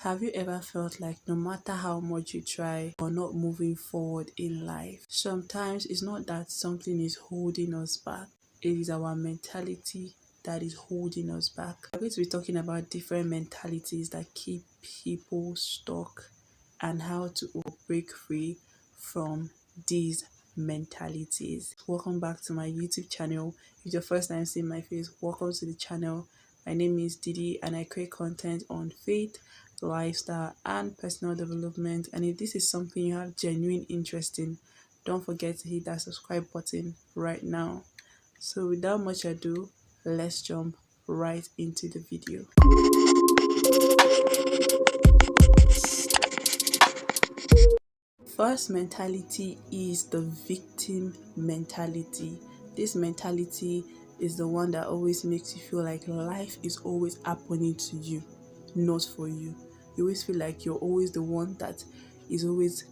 Have you ever felt like no matter how much you try, you're not moving forward in life? Sometimes it's not that something is holding us back, it is our mentality that is holding us back. We're going to be talking about different mentalities that keep people stuck and how to break free from these mentalities. Welcome back to my YouTube channel. If it's your first time seeing my face, welcome to the channel. My name is Didi and I create content on faith, lifestyle and personal development. And if this is something you have genuine interest in, don't forget to hit that subscribe button right now. So without much ado, let's jump right into the video. First mentality is the victim mentality. This mentality is the one that always makes you feel like life is always happening to you, not for you. You always feel like you're always the one that is always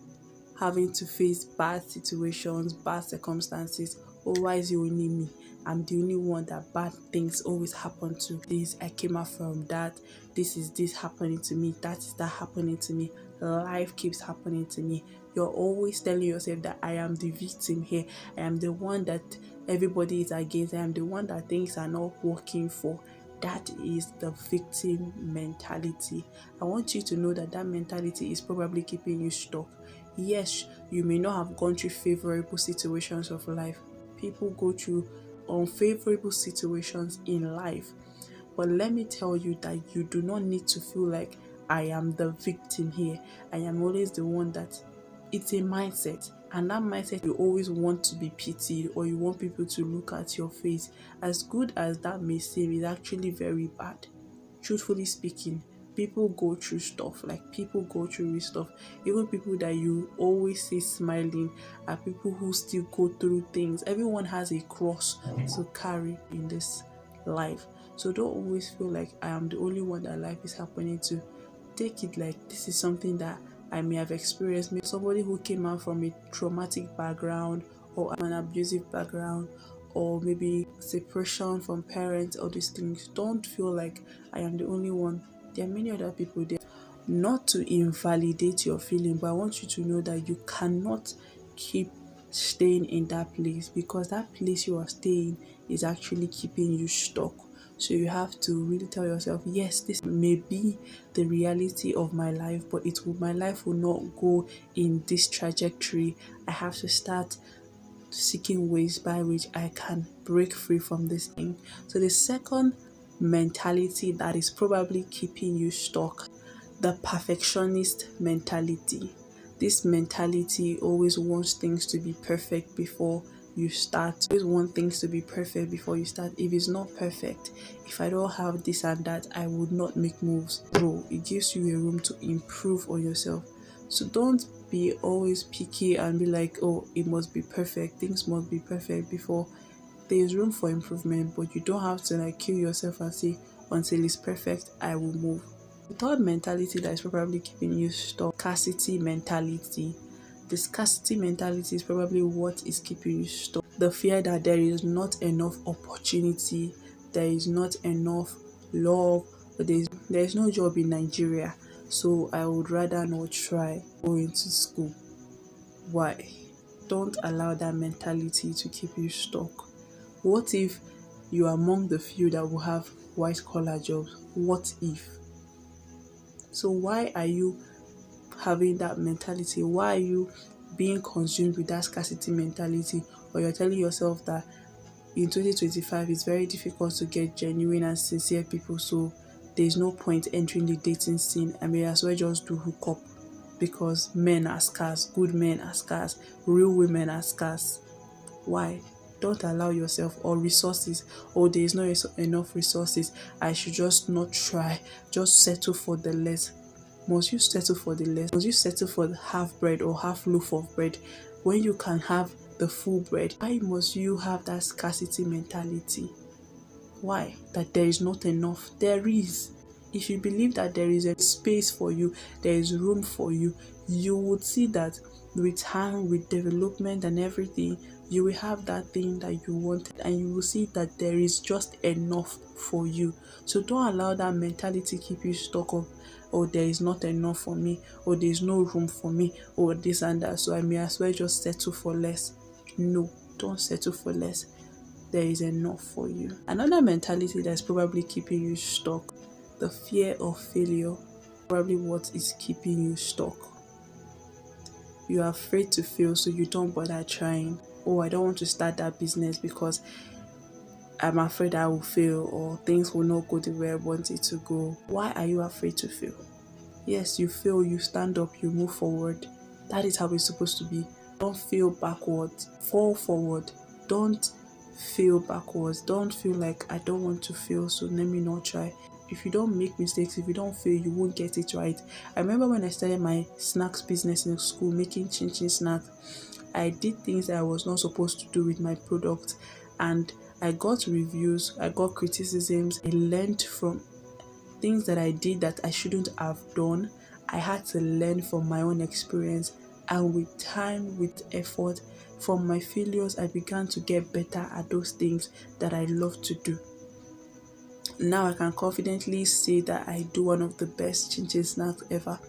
having to face bad situations, bad circumstances. Oh, why is it only me? I'm the only one that bad things always happen to. This, I came out from that. This is this happening to me. That is that happening to me. Life keeps happening to me. You're always telling yourself that I am the victim here. I am the one that everybody is against. I am the one that things are not working for. That is the victim mentality. I want you to know that that mentality is probably keeping you stuck. Yes, you may not have gone through favorable situations of life. People go through unfavorable situations in life. But let me tell you that you do not need to feel like I am the victim here. I am always the one that it's a mindset. And that mindset, you always want to be pitied or you want people to look at your face. As good as that may seem, is actually very bad. Truthfully speaking, people go through stuff, like people go through real stuff. Even people that you always see smiling are people who still go through things. Everyone has a cross to carry in this life. So don't always feel like I am the only one that life is happening to. Take it like this is something that I may have experienced. Maybe somebody who came out from a traumatic background or an abusive background, or maybe separation from parents, all these things. Don't feel like I am the only one. There are many other people there. Not to invalidate your feeling, but I want you to know that you cannot keep staying in that place, because that place you are staying is actually keeping you stuck. So you have to really tell yourself, yes, this may be the reality of my life, but my life will not go in this trajectory. I have to start seeking ways by which I can break free from this thing. So the second mentality that is probably keeping you stuck, the perfectionist mentality. This mentality always wants things to be perfect before you start. Always want things to be perfect before you start. If it's not perfect, if I don't have this and that, I would not make moves. Bro, it gives you a room to improve on yourself. So don't be always picky and be like, oh, it must be perfect. Things must be perfect before. There's room for improvement, but you don't have to like kill yourself and say, until it's perfect, I will move. The third mentality that is probably keeping you stuck, scarcity mentality. The scarcity mentality is probably what is keeping you stuck. The fear that there is not enough opportunity, there is not enough love, or there is no job in Nigeria, so I would rather not try going to school. Why? Don't allow that mentality to keep you stuck. What if you are among the few that will have white collar jobs? What if? So why are you having that mentality? Why are you being consumed with that scarcity mentality? Or you're telling yourself that in 2025 it's very difficult to get genuine and sincere people, so there's no point entering the dating scene. I may as well just do hook up, because men are scarce, good men are scarce, real women are scarce. Why? Don't allow yourself, or resources, or there is not enough resources, I should just not try, just settle for the less. Must you settle for the less? Must you settle for the half bread or half loaf of bread when you can have the full bread? Why must you have that scarcity mentality? Why? That there is not enough. There is. If you believe that there is a space for you, there is room for you, you would see that with time, with development and everything, you will have that thing that you wanted, and you will see that there is just enough for you. So don't allow that mentality keep you stuck up. or there is not enough for me, or there is no room for me, or this and that, so I may as well just settle for less. No, don't settle for less. There is enough for you. Another mentality that's probably keeping you stuck, the fear of failure, probably what is keeping you stuck. You are afraid to fail, so you don't bother trying. Oh, I don't want to start that business because I'm afraid I will fail, or things will not go the way I want it to go. Why are you afraid to fail? Yes, you fail, you stand up, you move forward. That is how it's supposed to be. Don't fail backwards, fall forward. Don't fail backwards. Don't feel like I don't want to fail, so let me not try. If you don't make mistakes, if you don't fail, you won't get it right. I remember when I started my snacks business in school, making chin chin snacks, I did things that I was not supposed to do with my product, and I got reviews, I got criticisms. I learned from things that I did that I shouldn't have done. I had to learn from my own experience, and with time, with effort, from my failures, I began to get better at those things that I love to do. Now I can confidently say that I do one of the best chin chin snacks ever,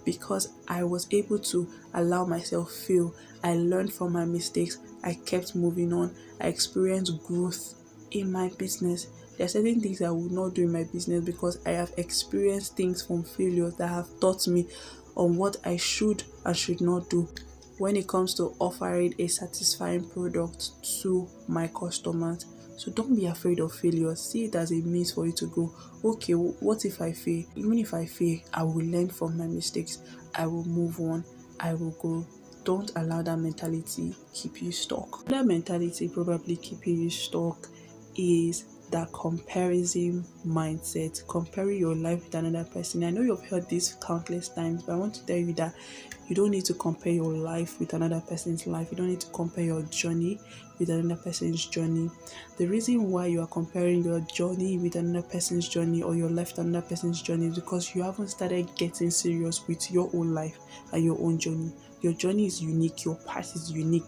because I was able to allow myself fail. I learned from my mistakes. I kept moving on. I experienced growth in my business. There are certain things I would not do in my business because I have experienced things from failures that have taught me on what I should and should not do when it comes to offering a satisfying product to my customers. So don't be afraid of failure. See it as a means for you to grow. Okay, what if I fail? Even if I fail, I will learn from my mistakes. I will move on. I will grow. Don't allow that mentality keep you stuck. That mentality probably keeping you stuck is that comparison mindset, comparing your life with another person. I know you've heard this countless times, but I want to tell you that you don't need to compare your life with another person's life. You don't need to compare your journey with another person's journey. The reason why you are comparing your journey with another person's journey, or your life with another person's journey, is because you haven't started getting serious with your own life and your own journey. Your journey is unique, your path is unique.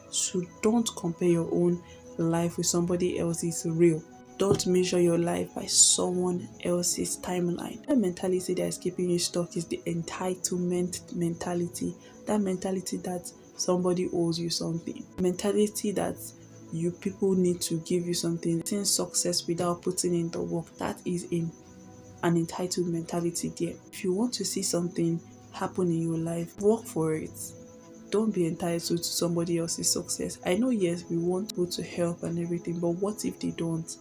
So don't compare your own life with somebody else's real. Don't measure your life by someone else's timeline. That mentality that is keeping you stuck is the entitlement mentality. That mentality that somebody owes you something. Mentality that you people need to give you something. Seeing success without putting in the work. That is an entitled mentality there. If you want to see something happen in your life, work for it. Don't be entitled to somebody else's success. I know, yes, we want people to help and everything, but what if they don't?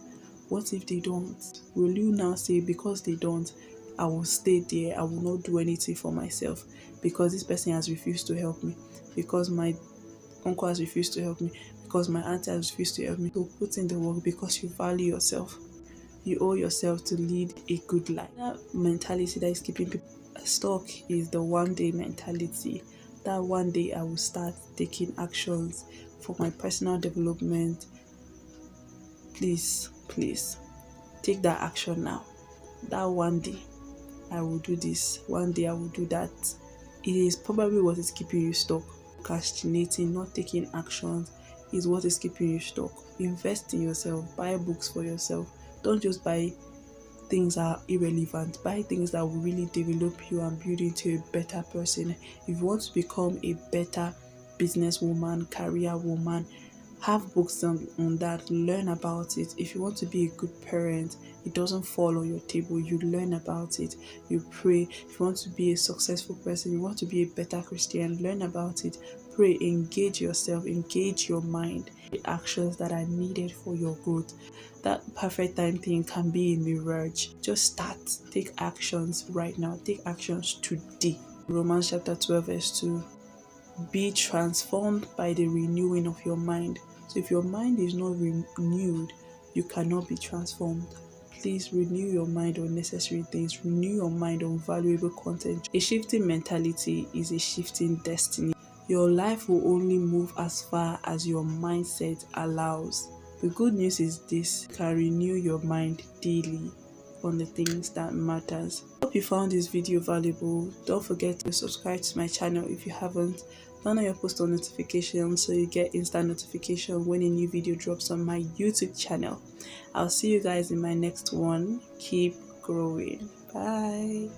What if they don't? Will you now say, because they don't, I will stay there, I will not do anything for myself because this person has refused to help me, because my uncle has refused to help me, because my auntie has refused to help me? So put in the work because you value yourself. You owe yourself to lead a good life. That mentality that is keeping people stuck is the one day mentality. That one day I will start taking actions for my personal development. Please take that action now. That one day I will do this, one day I will do that. It is probably what is keeping you stuck. Procrastinating, not taking actions is what is keeping you stuck. Invest in yourself, buy books for yourself. Don't just buy things that are irrelevant. Buy things that will really develop you and build you into a better person. If you want to become a better businesswoman, career woman, have books on that, learn about it. If you want to be a good parent, it doesn't fall on your table, you learn about it, you pray. If you want to be a successful person, you want to be a better Christian, learn about it, pray, engage yourself, engage your mind. The actions that are needed for your growth. That perfect time thing can be a mirage. Just start, take actions right now, take actions today. Romans chapter 12 verse 2, be transformed by the renewing of your mind. So if your mind is not renewed, you cannot be transformed. Please renew your mind on necessary things. Renew your mind on valuable content. A shifting mentality is a shifting destiny. Your life will only move as far as your mindset allows. The good news is this: you can renew your mind daily on the things that matters. Hope you found this video valuable. Don't forget to subscribe to my channel if you haven't. Turn on your post notifications so you get instant notification when a new video drops on my YouTube channel. I'll see you guys in my next one. Keep growing. Bye.